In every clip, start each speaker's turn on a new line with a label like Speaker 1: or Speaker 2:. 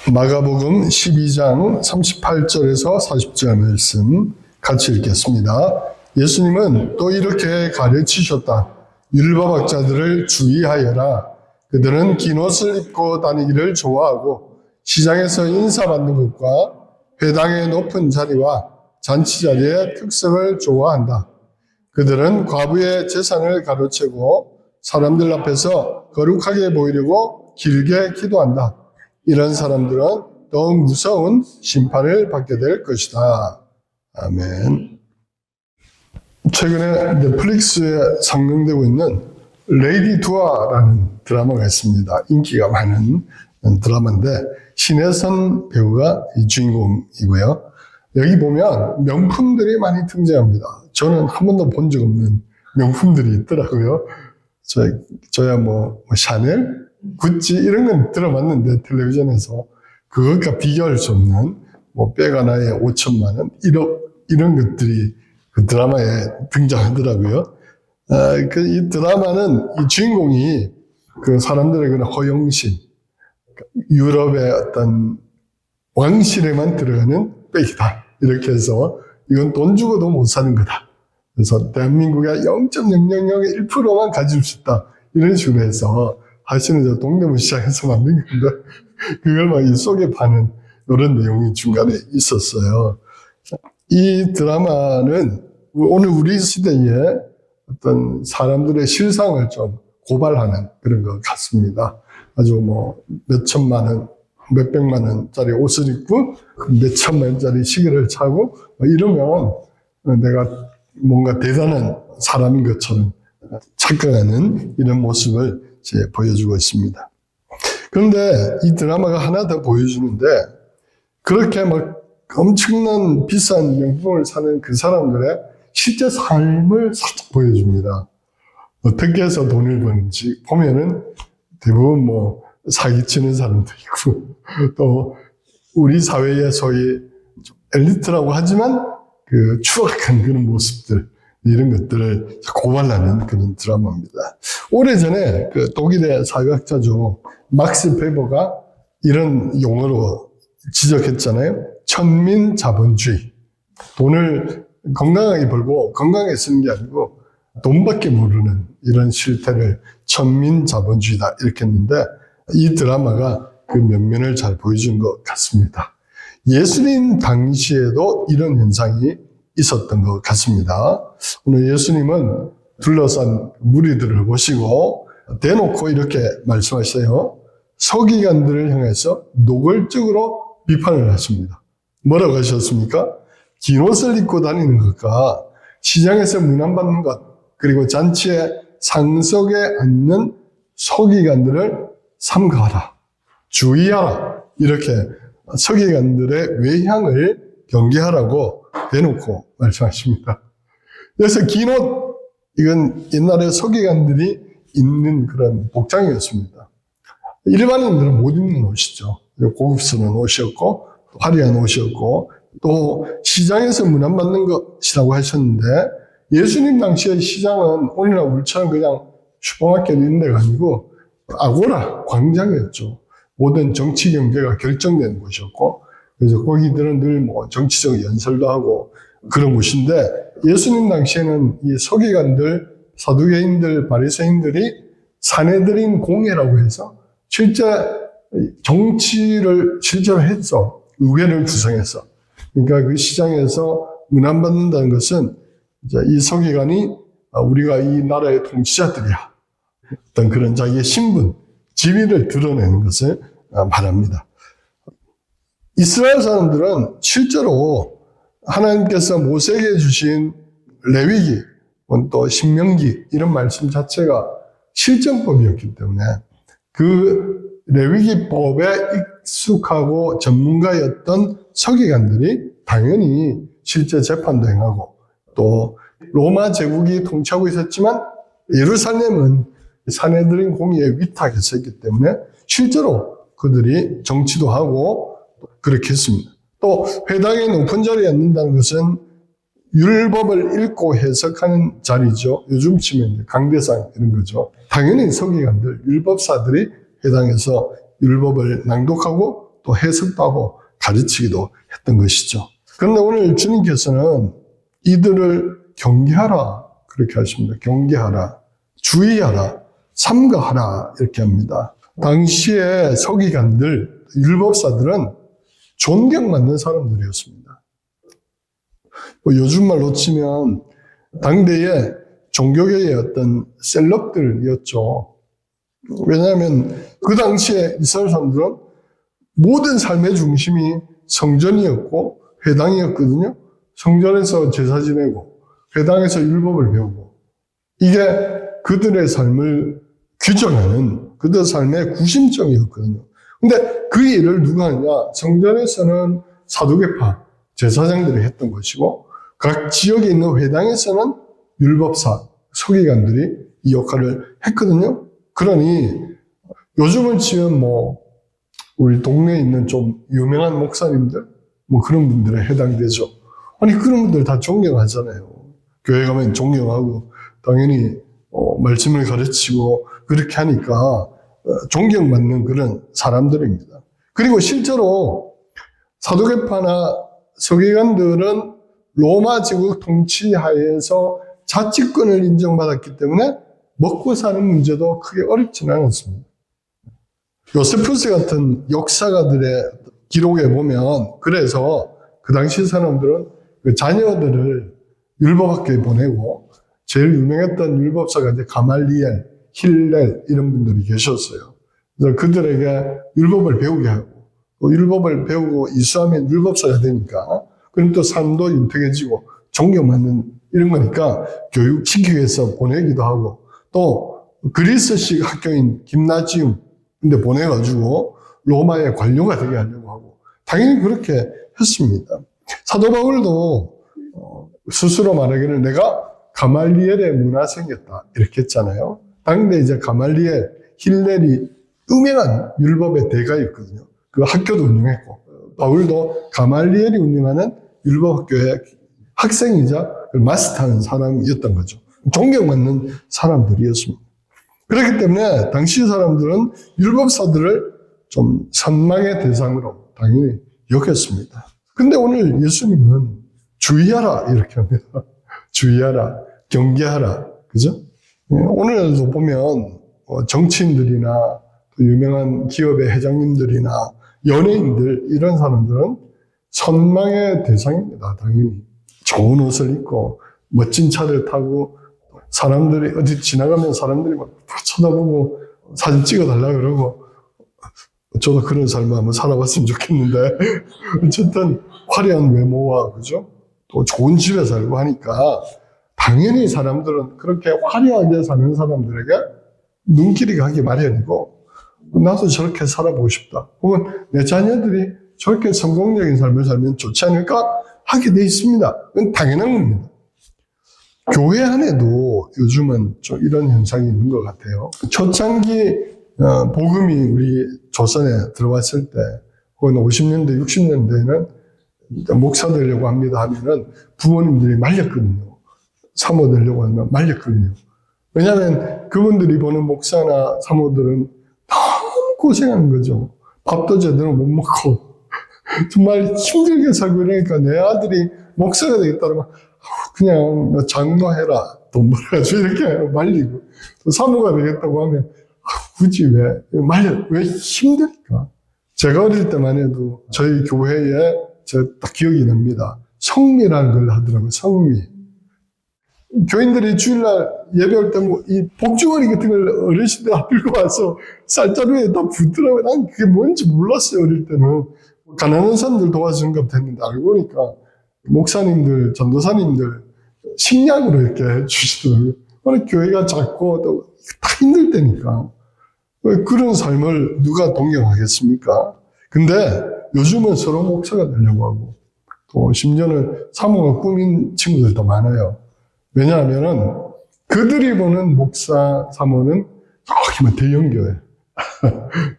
Speaker 1: 마가복음 12장 38절에서 40절 말씀 같이 읽겠습니다. 예수님은 또 이렇게 가르치셨다. 율법학자들을 주의하여라. 그들은 긴 옷을 입고 다니기를 좋아하고 시장에서 인사받는 것과 회당의 높은 자리와 잔치 자리의 특색을 좋아한다. 그들은 과부의 재산을 가로채고 사람들 앞에서 거룩하게 보이려고 길게 기도한다. 이런 사람들은 더욱 무서운 심판을 받게 될 것이다. 아멘. 최근에 넷플릭스에 상영되고 있는 레이디 투어라는 드라마가 있습니다. 인기가 많은 드라마인데 신혜선 배우가 이 주인공이고요. 여기 보면 명품들이 많이 등장합니다. 저는 한 번도 본 적 없는 명품들이 있더라고요. 저야 뭐 샤넬, 구찌 이런 건 들어봤는데 텔레비전에서 그것과 비교할 수 없는 뭐 백 하나에 5천만 원, 1억 이런 것들이 그 드라마에 등장하더라고요. 이 드라마는 이 주인공이 그 사람들의 그런 허영심, 유럽의 어떤 왕실에만 들어가는 백이다. 이렇게 해서 이건 돈 주고도 못 사는 거다. 그래서 대한민국의 0.0001%만 가질 수 있다. 이런 식으로 해서 사실은 저 동대문 시장에서 만든 건데 그걸 막 이 속에 파는 이런 내용이 중간에 있었어요. 이 드라마는 오늘 우리 시대에 어떤 사람들의 실상을 좀 고발하는 그런 것 같습니다. 아주 뭐 몇천만 원, 몇백만 원짜리 옷을 입고 몇천만 원짜리 시계를 차고 이러면 내가 뭔가 대단한 사람인 것처럼 착각하는 이런 모습을 보여주고 있습니다. 그런데 이 드라마가 하나 더 보여주는데 그렇게 막 엄청난 비싼 명품을 사는 그 사람들의 실제 삶을 살짝 보여줍니다. 어떻게 해서 돈을 버는지 보면은 대부분 뭐 사기치는 사람도 있고 또 우리 사회의 소위 엘리트라고 하지만 그 추악한 그런 모습들 이런 것들을 고발하는 그런 드라마입니다. 오래전에 그 독일의 사회학자죠. 막스 베버가 이런 용어로 지적했잖아요. 천민자본주의. 돈을 건강하게 벌고 건강하게 쓰는 게 아니고 돈밖에 모르는 이런 실태를 천민자본주의다 이렇게 했는데 이 드라마가 그 면면을 잘 보여준 것 같습니다. 예수님 당시에도 이런 현상이 있었던 것 같습니다. 오늘 예수님은 둘러싼 무리들을 보시고 대놓고 이렇게 말씀하세요. 서기관들을 향해서 노골적으로 비판을 하십니다. 뭐라고 하셨습니까? 긴 옷을 입고 다니는 것과 시장에서 문안받는 것 그리고 잔치의 상석에 앉는 서기관들을 삼가하라. 주의하라. 이렇게 서기관들의 외향을 경계하라고 대놓고 말씀하십니다. 그래서 긴 옷, 이건 옛날에 서기관들이 입는 그런 복장이었습니다. 일반인들은 못 입는 옷이죠. 고급스러운 옷이었고, 화려한 옷이었고, 또 시장에서 문안받는 것이라고 하셨는데, 예수님 당시의 시장은 오늘날 우리처럼 그냥 슈퍼마켓 있는 데가 아니고, 아고라, 광장이었죠. 모든 정치 경제가 결정된 곳이었고, 그래서 거기들은 늘 뭐 정치적 연설도 하고 그런 곳인데 예수님 당시에는 이 서기관들, 사두개인들, 바리새인들이 사내들인 공예라고 해서 실제 정치를 실제로 했어. 의회를 구성해서. 그러니까 그 시장에서 문안받는다는 것은 이제 이 서기관이 우리가 이 나라의 통치자들이야. 어떤 그런 자기의 신분, 지위를 드러내는 것을 말합니다. 이스라엘 사람들은 실제로 하나님께서 모세에게 주신 레위기, 또 신명기 이런 말씀 자체가 실정법이었기 때문에 그 레위기법에 익숙하고 전문가였던 서기관들이 당연히 실제 재판도 행하고 또 로마 제국이 통치하고 있었지만 예루살렘은 사내들인 공의에 위탁해서 했기 때문에 실제로 그들이 정치도 하고 그렇게 했습니다. 또 회당의 높은 자리에 앉는다는 것은 율법을 읽고 해석하는 자리죠. 요즘 치면 강대상 이런 거죠. 당연히 서기관들, 율법사들이 회당에서 율법을 낭독하고 또 해석도 하고 가르치기도 했던 것이죠. 그런데 오늘 주님께서는 이들을 경계하라 그렇게 하십니다. 경계하라, 주의하라, 삼가하라 이렇게 합니다. 당시의 서기관들, 율법사들은 존경받는 사람들이었습니다. 요즘 말로 치면 당대의 종교계의 어떤 셀럽들이었죠. 왜냐하면 그 당시에 이스라엘 사람들은 모든 삶의 중심이 성전이었고 회당이었거든요. 성전에서 제사 지내고 회당에서 율법을 배우고 이게 그들의 삶을 규정하는 그들의 삶의 구심점이었거든요. 근데 그 일을 누가 하냐? 성전에서는 사두개파 제사장들이 했던 것이고 각 지역에 있는 회당에서는 율법사, 서기관들이 이 역할을 했거든요. 그러니 요즘은 지금 우리 동네에 있는 좀 유명한 목사님들 그런 분들에 해당되죠. 아니 그런 분들 다 존경하잖아요. 교회 가면 존경하고 당연히 말씀을 가르치고 그렇게 하니까 존경받는 그런 사람들입니다. 그리고 실제로 사두개파나 서기관들은 로마 제국 통치 하에서 자치권을 인정받았기 때문에 먹고 사는 문제도 크게 어렵지는 않았습니다. 요세푸스 같은 역사가들의 기록에 보면 그래서 그 당시 사람들은 그 자녀들을 율법학교에 보내고 제일 유명했던 율법사가 이제 가말리엘, 힐렐 이런 분들이 계셨어요. 그래서 그들에게 율법을 배우게 하고 또 율법을 배우고 이수하면 율법사가 되니까 그럼 또 삶도 윤택해지고 존경받는 이런 거니까 교육시키기 위해서 보내기도 하고 또 그리스식 학교인 김나지움 근데 보내가지고 로마의 관료가 되게 하려고 하고 당연히 그렇게 했습니다. 사도 바울도 스스로 말하기를 내가 가말리엘의 문화생이었다 이렇게 했잖아요. 당대 이제 가말리엘, 힐렐이 유명한 율법의 대가였거든요. 그 학교도 운영했고 바울도 가말리엘이 운영하는 율법학교의 학생이자 마스터하는 사람이었던 거죠. 존경받는 사람들이었습니다. 그렇기 때문에 당시 사람들은 율법사들을 좀 선망의 대상으로 당연히 여겼습니다. 근데 오늘 예수님은 주의하라 이렇게 합니다. 주의하라, 경계하라, 그죠? 오늘도 보면 정치인들이나 또 유명한 기업의 회장님들이나 연예인들 이런 사람들은 선망의 대상입니다. 당연히 좋은 옷을 입고 멋진 차를 타고 사람들이 어디 지나가면 사람들이 막 쳐다보고 사진 찍어달라 그러고 저도 그런 삶을 한번 살아봤으면 좋겠는데 어쨌든 화려한 외모와 그죠? 또 좋은 집에 살고 하니까 당연히 사람들은 그렇게 화려하게 사는 사람들에게 눈길이 가기 마련이고 나도 저렇게 살아보고 싶다. 혹은 내 자녀들이 저렇게 성공적인 삶을 살면 좋지 않을까 하게 돼 있습니다. 그건 당연한 겁니다. 교회 안에도 요즘은 좀 이런 현상이 있는 것 같아요. 초창기 복음이 우리 조선에 들어왔을 때 혹은 50년대, 60년대에는 목사 되려고 합니다 하면은 부모님들이 말렸거든요. 사모 되려고 하면 말렸거든요. 왜냐하면 그분들이 보는 목사나 사모들은 너무 고생하는 거죠. 밥도 제대로 못 먹고 정말 힘들게 살고 이러니까 내 아들이 목사가 되겠다 그러면 그냥 장로해라 돈 벌어가지고 이렇게 말리고 또 사모가 되겠다고 하면 굳이 왜 힘드니까. 제가 어릴 때만 해도 저희 교회에 제가 딱 기억이 납니다. 성미라는 걸 하더라고요. 성미. 교인들이 주일날 예배할 때 이 복주머니 같은 걸 어르신들 들고 와서 쌀자루에 다 붓더라고요. 난 그게 뭔지 몰랐어요. 어릴 때는. 가난한 사람들 도와주는 것 같았는데 알고 보니까 목사님들, 전도사님들 식량으로 이렇게 주시더라고요. 오늘 교회가 작고 또 다 힘들 때니까. 그런 삶을 누가 동경하겠습니까? 근데 요즘은 서로 목사가 되려고 하고 또 심지어는 사모가 꾸민 친구들도 많아요. 왜냐하면은 그들이 보는 목사, 사모는 저기 대형교회.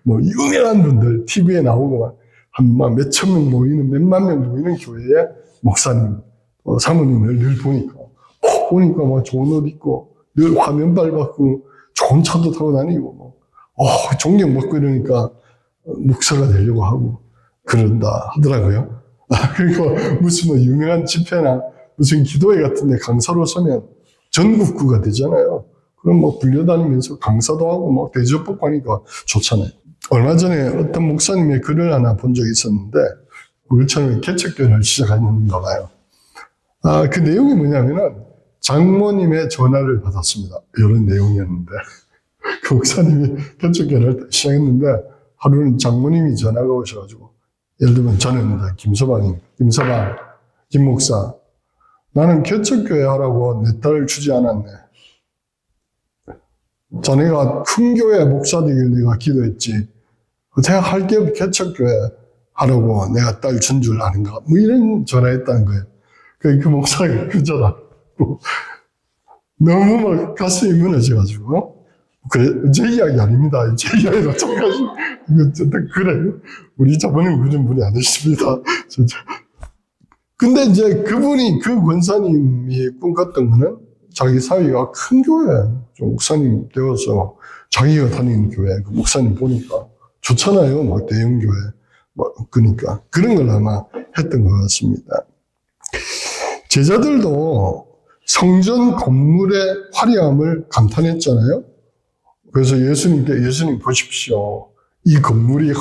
Speaker 1: 유명한 분들 TV에 나오고 한 몇천 명 모이는 몇만 명 모이는 교회에 목사님, 사모님을 늘 보니까 좋은 옷 입고 늘 화면 밟았고 좋은 차도 타고 다니고 존경받고 이러니까 목사가 되려고 하고 그런다 하더라고요. 그리고 무슨 뭐 유명한 집회나 무슨 기도회 같은 데 강사로 서면 전국구가 되잖아요. 그럼 뭐 불려다니면서 강사도 하고 뭐 대접받고 하니까 좋잖아요. 얼마 전에 어떤 목사님의 글을 하나 본 적이 있었는데, 우리처럼 개척교회를 시작했는가 봐요. 그 내용이 뭐냐면은 장모님의 전화를 받았습니다. 이런 내용이었는데, 그 목사님이 개척교회를 시작했는데, 하루는 장모님이 전화가 오셔가지고, 예를 들면 저는 김서방, 김 목사, 나는 개척교회 하라고 내 딸을 주지 않았네. 자네가 큰 교회 목사 되길 내가 기도했지. 제가 할 게 개척교회 하라고 내가 딸 준 줄 아는가. 뭐 이런 전화했다는 거예요. 그 목사가 그 전화. 너무 막 가슴이 무너져가지고. 그래, 제 이야기 아닙니다. 제 이야기가 정가지. 그래. 우리 자본은 그런 분이 아니십니다. 진짜. 근데 이제 그분이, 그 권사님이 꿈꿨던 거는 자기 사위가 큰 교회, 좀 목사님 되어서 자기가 다니는 교회, 그 목사님 보니까 좋잖아요. 막 대형 교회. 그러니까. 그런 걸 아마 했던 것 같습니다. 제자들도 성전 건물의 화려함을 감탄했잖아요. 그래서 예수님 보십시오. 이 건물이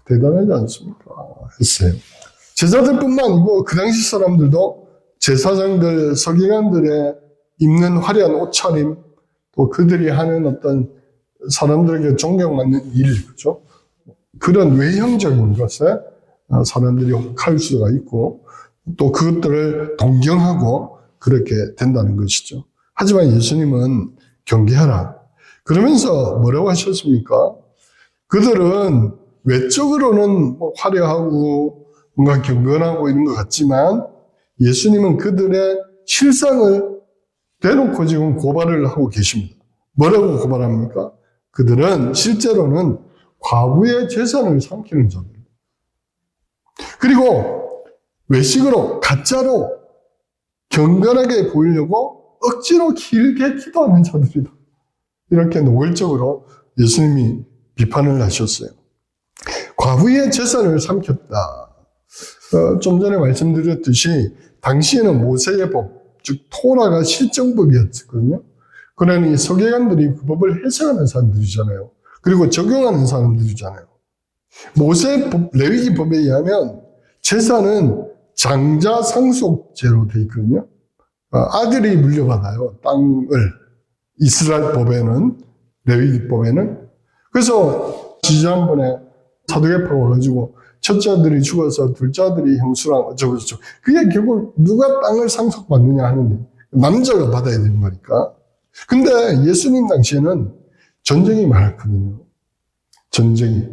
Speaker 1: 대단하지 않습니까? 했어요. 제자들뿐만 아니고 그 당시 사람들도 제사장들, 서기관들의 입는 화려한 옷차림, 또 그들이 하는 어떤 사람들에게 존경받는 일, 그죠? 그런 외형적인 것에 사람들이 혹할 수가 있고, 또 그것들을 동경하고 그렇게 된다는 것이죠. 하지만 예수님은 경계하라. 그러면서 뭐라고 하셨습니까? 그들은 외적으로는 뭐 화려하고 뭔가 경건하고 이런 것 같지만 예수님은 그들의 실상을 대놓고 지금 고발을 하고 계십니다. 뭐라고 고발합니까? 그들은 실제로는 과부의 재산을 삼키는 자들입니다. 그리고 외식으로, 가짜로 경건하게 보이려고 억지로 길게 기도하는 자들이다. 이렇게 노골적으로 예수님이 비판을 하셨어요. 과부의 재산을 삼켰다. 좀 전에 말씀드렸듯이 당시에는 모세의 법, 즉 토라가 실정법이었거든요. 그러니 서기관들이 그 법을 해석하는 사람들이잖아요. 그리고 적용하는 사람들이잖아요. 모세 법, 레위기 법에 의하면 재산은 장자 상속제로 되어 있거든요. 아들이 물려받아요. 땅을. 이스라엘 법에는, 레위기 법에는. 그래서 지지난번에 사도계파가 와가지고 첫째 아들이 죽어서 둘째 아들이 형수랑 어쩌고저쩌고. 그게 결국 누가 땅을 상속받느냐 하는데 남자가 받아야 되는 거니까. 근데 예수님 당시에는 전쟁이 많았거든요. 전쟁이.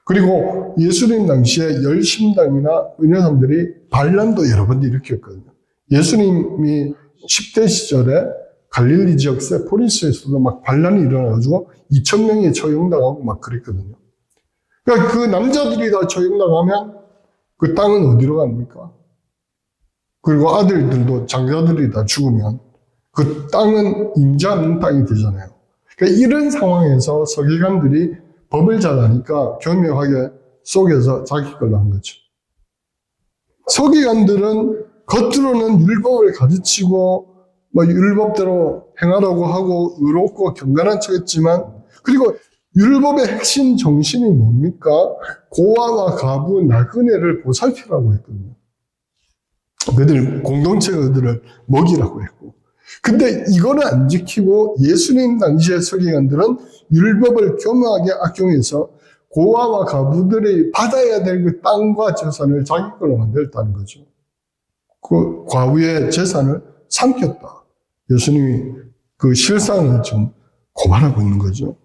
Speaker 1: 그리고 예수님 당시에 열심당이나 이런 사람들이 반란도 여러 번 일으켰거든요. 예수님이 10대 시절에 갈릴리 지역 세포리스에서도 막 반란이 일어나가지고 2,000명이 처형당하고 막 그랬거든요. 그러니까 그 남자들이 다 처형당하면 그 땅은 어디로 갑니까? 그리고 아들들도 장자들이 다 죽으면 그 땅은 임자 않는 땅이 되잖아요. 그러니까 이런 상황에서 서기관들이 법을 잘 아니까 교묘하게 속여서 자기 걸로 한 거죠. 서기관들은 겉으로는 율법을 가르치고 뭐 율법대로 행하라고 하고 의롭고 경건한 척했지만, 그리고 율법의 핵심 정신이 뭡니까? 고아와 가부, 나그네를 보살피라고 했거든요. 그들 공동체가 그들을 먹이라고 했고. 근데 이거는 안 지키고 예수님 당시의 서기관들은 율법을 교묘하게 악용해서 고아와 가부들이 받아야 될 그 땅과 재산을 자기 걸로 만들었다는 거죠. 그 과부의 재산을 삼켰다. 예수님이 그 실상을 좀 고발하고 있는 거죠.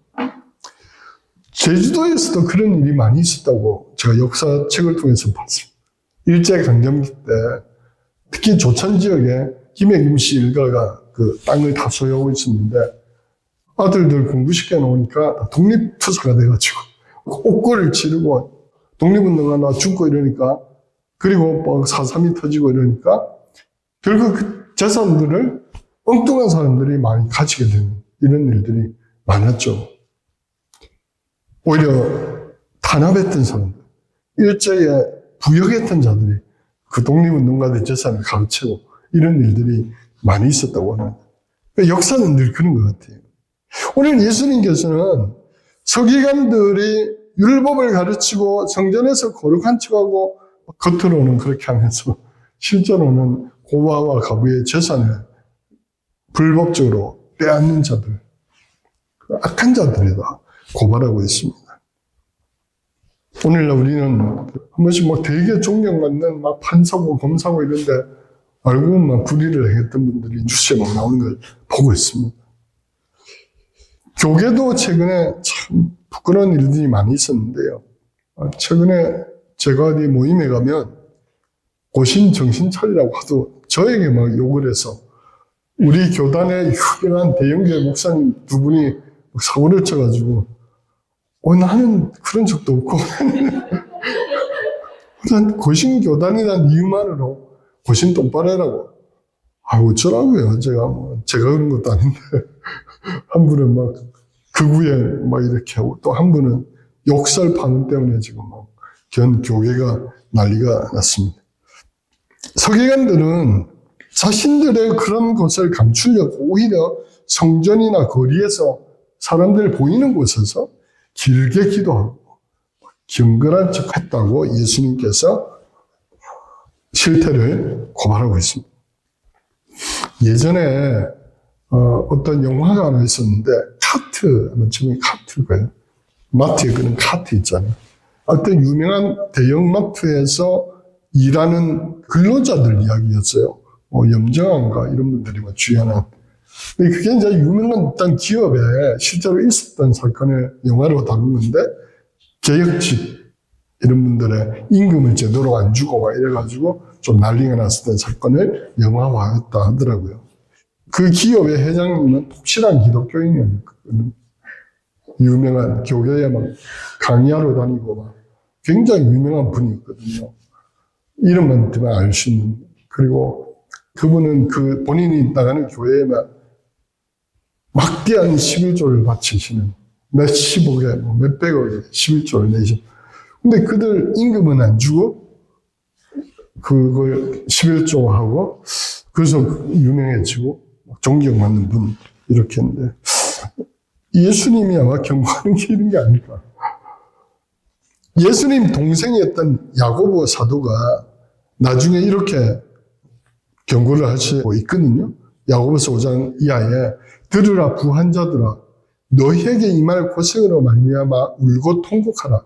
Speaker 1: 제주도에서도 그런 일이 많이 있었다고 제가 역사책을 통해서 봤습니다. 일제강점기 때 특히 조천 지역에 김해김 씨 일가가 그 땅을 다 소유하고 있었는데 아들들 공부시켜 놓으니까 독립투사가 돼가지고 옥고를 치르고 독립운동하나 죽고 이러니까, 그리고 뭐 4.3이 터지고 이러니까 결국 그 재산들을 엉뚱한 사람들이 많이 가지게 되는 이런 일들이 많았죠. 오히려 탄압했던 사람들, 일제의 부역했던 자들이 그 독립운동가들의 재산을 가로채고 이런 일들이 많이 있었다고 합니다. 그러니까 역사는 늘 그런 것 같아요. 오늘 예수님께서는 서기관들이 율법을 가르치고 성전에서 거룩한 척하고 겉으로는 그렇게 하면서 실제로는 고아와 과부의 재산을 불법적으로 빼앗는 자들, 악한 자들이다 고발하고 있습니다. 오늘날 우리는 한 번씩 막 되게 존경받는 막 판사고 검사고 이런데 알고 보면 불의를 했던 분들이 뉴스에 막 나오는 걸 보고 있습니다. 교계도 최근에 참 부끄러운 일들이 많이 있었는데요. 최근에 제가 어디 모임에 가면 고신 정신 차리라고 하도 저에게 막 욕을 해서 우리 교단의 유명한 대형교회 목사님 두 분이 사고를 쳐가지고 나는 그런 적도 없고 난 고신 교단이라는 이유만으로 고신 똑바로 해라고. 어쩌라고요. 제가 그런 것도 아닌데. 한 분은 막 극우에 막 이렇게 하고 또 한 분은 욕설 파문 때문에 지금 막 교회가 난리가 났습니다. 서기관들은 자신들의 그런 것을 감추려고 오히려 성전이나 거리에서 사람들 보이는 곳에서 길게 기도하고 경건한 척 했다고 예수님께서 실태를 고발하고 있습니다. 예전에 어떤 영화가 하나 있었는데 아마 제목이 카트일까요? 마트에 그런 카트 있잖아요. 어떤 유명한 대형 마트에서 일하는 근로자들 이야기였어요. 염정아인가 이런 분들이 주연한. 그게 이제 유명한 어떤 기업에 실제로 있었던 사건을 영화로 다룬 건데 계역직 이런 분들의 임금을 제대로 안 주고 막 이래가지고 좀 난리가 났었던 사건을 영화화했다 하더라고요. 그 기업의 회장님은 독실한 기독교인이었거든요. 유명한 교회에 막 강의하러 다니고 막 굉장히 유명한 분이었거든요. 이름만 들으면 알 수 있는. 그리고 그분은 그 본인이 나가는 교회에 막대한 11조를 바치시는 몇십억에 몇백억에 11조를 내시는. 근데 그들 임금은 안 주고 그걸 11조 하고 그래서 유명해지고 존경받는 분 이렇게 했는데 예수님이 아마 경고하는 게 이런 게 아닐까. 예수님 동생이었던 야고보 사도가 나중에 이렇게 경고를 하시고 있거든요. 야고보서 5장 이하에 들으라 부한 자들아 너희에게 임할 고생으로 말미암아 울고 통곡하라.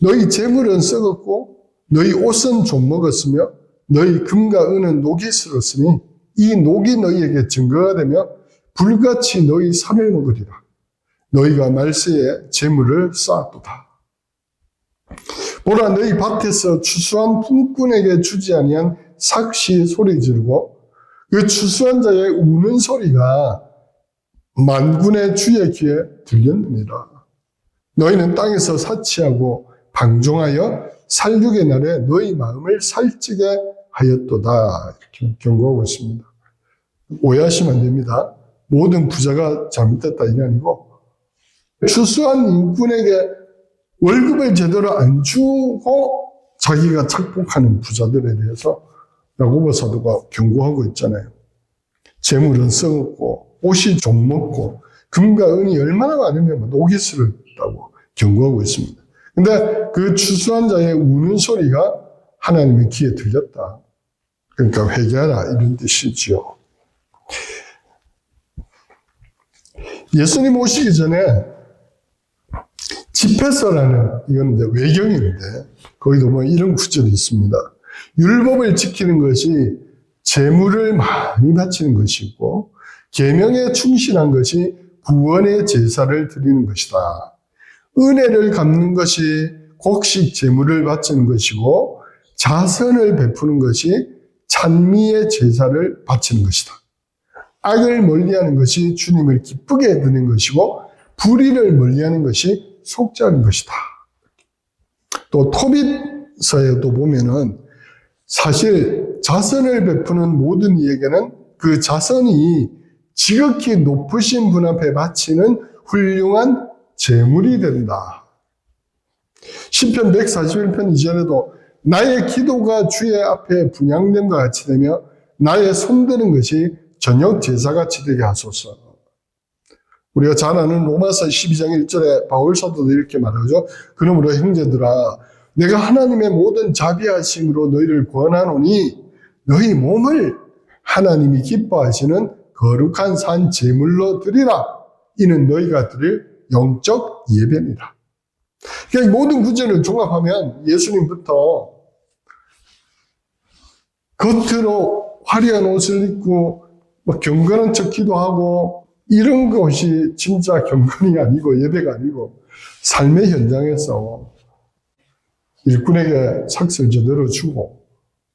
Speaker 1: 너희 재물은 썩었고 너희 옷은 좀 먹었으며 너희 금과 은은 녹이 슬었으니 이 녹이 너희에게 증거가 되며 불같이 너희 살을 먹으리라. 너희가 말세에 재물을 쌓았도다. 보라 너희 밭에서 추수한 품꾼에게 주지 아니한 삭시 소리 지르고 그 추수한 자의 우는 소리가 만군의 주의 귀에 들렸느니라. 너희는 땅에서 사치하고 방종하여 살육의 날에 너희 마음을 살찌게 하였도다. 이렇게 경고하고 있습니다. 오해하시면 안 됩니다. 모든 부자가 잘못됐다 이게 아니고 추수한 인꾼에게 월급을 제대로 안 주고 자기가 착복하는 부자들에 대해서 야고보 사도가 경고하고 있잖아요. 재물은 썩었고 옷이 좀 먹고 금과 은이 얼마나 많으면 녹이 슬었다고 경고하고 있습니다. 근데 그 추수한 자의 우는 소리가 하나님의 귀에 들렸다. 그러니까 회개하라 이런 뜻이지요. 예수님 오시기 전에 집회서라는 이건 이제 외경인데 거기도 뭐 이런 구절이 있습니다. 율법을 지키는 것이 재물을 많이 바치는 것이고 계명에 충실한 것이 구원의 제사를 드리는 것이다. 은혜를 갚는 것이 곡식 제물을 바치는 것이고 자선을 베푸는 것이 찬미의 제사를 바치는 것이다. 악을 멀리하는 것이 주님을 기쁘게 드리는 것이고 불의를 멀리하는 것이 속죄하는 것이다. 또 토빗서에도 보면은 사실 자선을 베푸는 모든 이에게는 그 자선이 지극히 높으신 분 앞에 바치는 훌륭한 제물이 된다. 시편 141편 2절에도 나의 기도가 주의 앞에 분향됨과 같이 되며 나의 손드는 것이 저녁 제사같이 되게 하소서. 우리가 잘 아는 로마서 12장 1절에 바울 사도도 이렇게 말하죠. 그러므로 형제들아 내가 하나님의 모든 자비하심으로 너희를 권하노니 너희 몸을 하나님이 기뻐하시는 거룩한 산 제물로 드리라. 이는 너희가 드릴 영적 예배니라. 그러니까 이 모든 구절을 종합하면 예수님부터 겉으로 화려한 옷을 입고 경건한 척 기도하고 이런 것이 진짜 경건이 아니고 예배가 아니고 삶의 현장에서 일꾼에게 삭슬 제대로 주고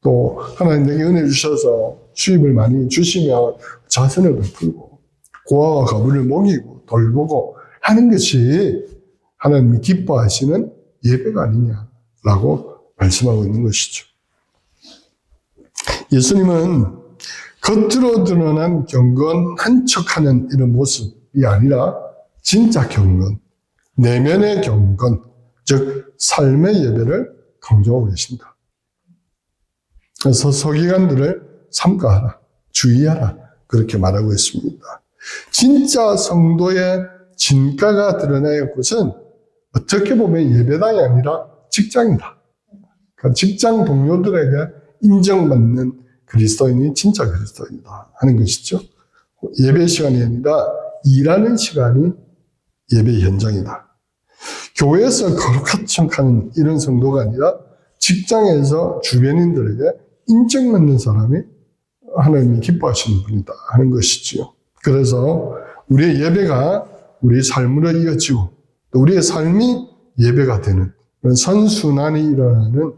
Speaker 1: 또 하나님 내게 은혜 주셔서 수입을 많이 주시면 자선을 베풀고 고아와 가부를 먹이고 돌보고 하는 것이 하나님이 기뻐하시는 예배가 아니냐라고 말씀하고 있는 것이죠. 예수님은 겉으로 드러난 경건한 척하는 이런 모습이 아니라 진짜 경건, 내면의 경건, 즉 삶의 예배를 강조하고 계십니다. 그래서 서기관들을 삼가하라, 주의하라 그렇게 말하고 있습니다. 진짜 성도의 진가가 드러나야 할 것은 어떻게 보면 예배당이 아니라 직장이다. 그러니까 직장 동료들에게 인정받는 그리스도인이 진짜 그리스도인이다 하는 것이죠. 예배 시간이 아니라 일하는 시간이 예배 현장이다. 교회에서 거룩한 척하는 이런 성도가 아니라 직장에서 주변인들에게 인정받는 사람이 하나님이 기뻐하시는 분이다 하는 것이지요. 그래서 우리의 예배가 우리의 삶으로 이어지고 또 우리의 삶이 예배가 되는 그런 선순환이 일어나는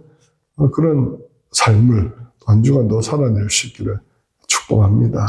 Speaker 1: 그런 삶을 한 주간도 살아낼 수 있기를 축복합니다.